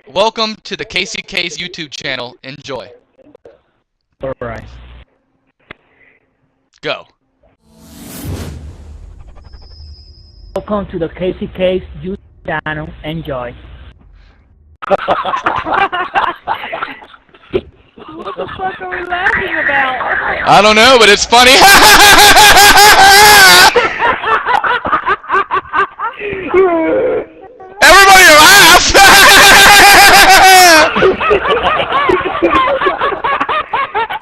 Welcome to the KCKASE YouTube channel. Enjoy. Alright. Go. Welcome to the KCKASE YouTube channel. Enjoy. What the fuck are we laughing about? I don't know, but it's funny. Everybody laugh!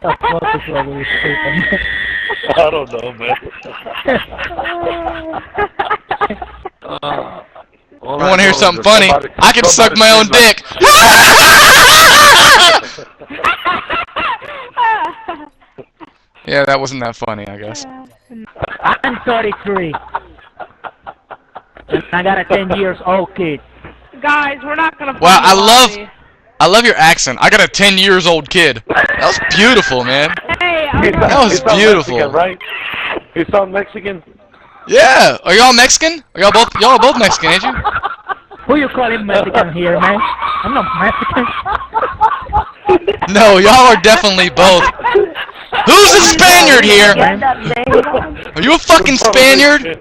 What the fuck is wrong with this people? I don't know, man. I want to hear something funny. I can suck my own dick. Yeah, that wasn't that funny, I guess. I'm 33. And I got a 10 years old kid. Guys, we're not gonna. Wow, I love your accent. I got a 10 years old kid. That was beautiful, man. Hey, That was beautiful. Mexican, right? He sound Mexican? Yeah. Are y'all Mexican? Y'all are both Mexican, ain't you? Who you calling Mexican here, man? I'm not Mexican. No, y'all are definitely both. Who's a Spaniard here? Are you a fucking Spaniard?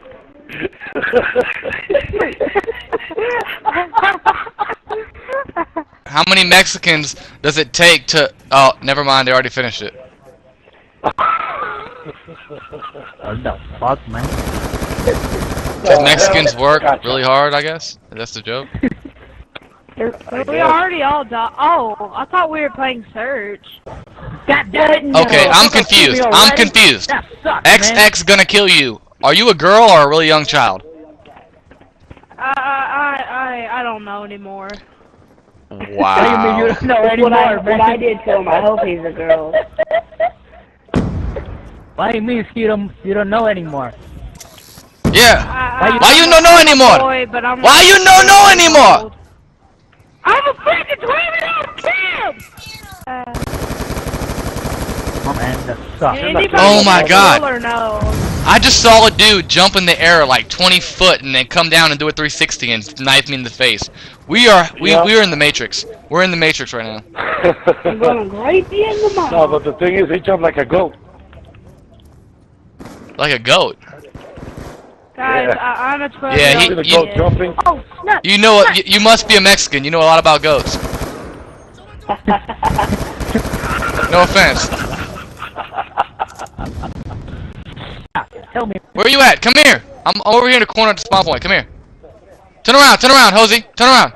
How many Mexicans does it take to... Oh, never mind, they already finished it. What the fuck, man? Does Mexicans work really hard, I guess? That's the joke? We already all died. Oh, I thought we were playing Search. God damn it, no. Okay, I'm confused. I'm confused. That sucks, man. XX gonna kill you. Are you a girl or a really young child? I don't know anymore. What do you mean you Wow. don't know anymore, man? What I did to him, I hope he's a girl. What do you mean you don't know anymore? Yeah. Why you I'm don't know a anymore? boy, but I'm Why you don't know anymore? I'm a freaking 12-year-old kid! Oh, man, that sucks. Anybody Oh my God. Or no? I just saw a dude jump in the air like 20 foot and then come down and do a 360 and knife me in the face. We are in the Matrix. We're in the Matrix right now. I'm going right in the mouth. No, but the thing is, he jumped like a goat. Like a goat. Guys, Yeah. I'm a 12-year-old Yeah, See the goat jumping? Oh, snap. You know what? You must be a Mexican. You know a lot about goats. No offense. Tell me. Where are you at? Come here. I'm over here in the corner at the spawn point. Come here. Turn around, Hosey. Turn around.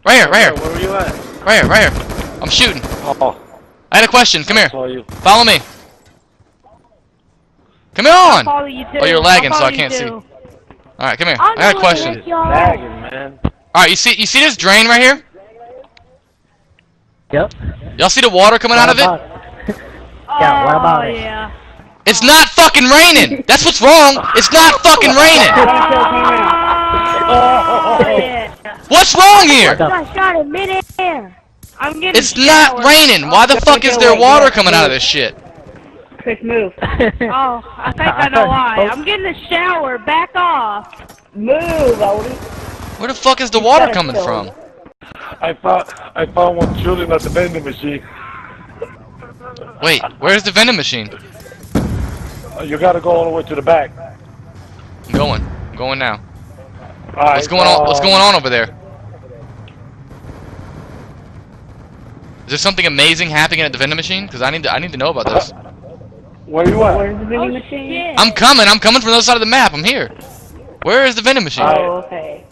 Right here, right here, Where were you at? right here, right here. I'm shooting. Oh, I had a question. Come here. saw you. Follow me. Come on. Follow you too. Oh, you're lagging, so I I'll follow can't you see. too. All right, come here. I got a question. Lagging, man. All right, you see this drain right here? Yep. Y'all see the water coming out of it? Yeah, what about Oh, it? yeah. It's not fucking raining. That's what's wrong. It's not fucking raining. Oh, yeah. What's wrong here? I shot in midair. I'm getting It's not raining. Why the fuck is there water coming out of this shit? Chris, move. Oh, I think I know why. I'm getting a shower. Back off. Move, Odie. Where the fuck is the water coming from? I found one shooting at the vending machine. Wait, where's the vending machine? You gotta go all the way to the back. I'm going now. All right, What's going on? What's going on over there? Is there something amazing happening at the vending machine? Because I need to know about this. Where you at? Where's the vending Oh, machine? shit. I'm coming from the other side of the map. I'm here. Where is the vending machine? Oh, okay.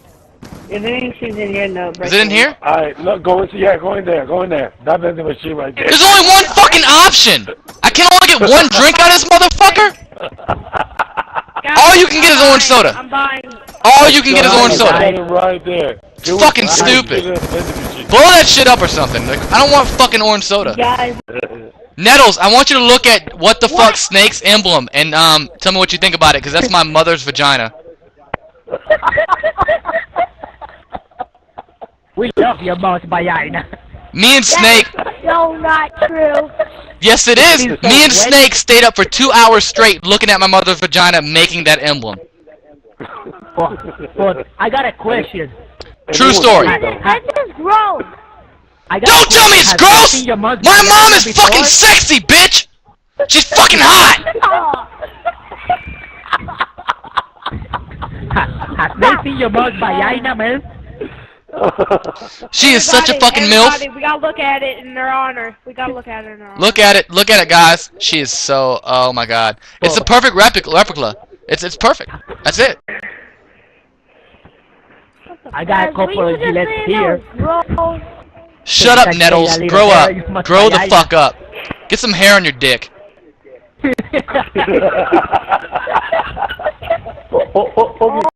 The vending machine's in here, no. Is it in here? Alright, look, go in there. That vending machine right there. There's only one fucking option. I can only get one drink out of this motherfucker. Guys, All you can get is orange soda. I'm buying. All you can get is orange soda. Right there. It's fucking stupid. Blow that shit up or something. Like, I don't want fucking orange soda. Guys, Nettles, I want you to look at what the fuck Snake's emblem and tell me what you think about it, because that's my mother's vagina. We love your mouth, vagina. Me and Snake. No, not true. Yes, it is. Me and Snake stayed up for 2 hours straight looking at my mother's vagina making that emblem. But I got a question. True story. That's just gross. Don't tell me it's gross! My mom is fucking sexy, bitch! She's fucking hot! Has they seen your mom's vagina, man? She is such a fucking Everybody, MILF. we gotta look at it in their honor. We gotta look at it in their honor. Look at it, guys. She is so. Oh my god, it's the perfect replica. It's perfect. That's it. I got a couple of gilets here. Shut up, Nettles. Grow up. Grow the fuck up. Get some hair on your dick. Oh,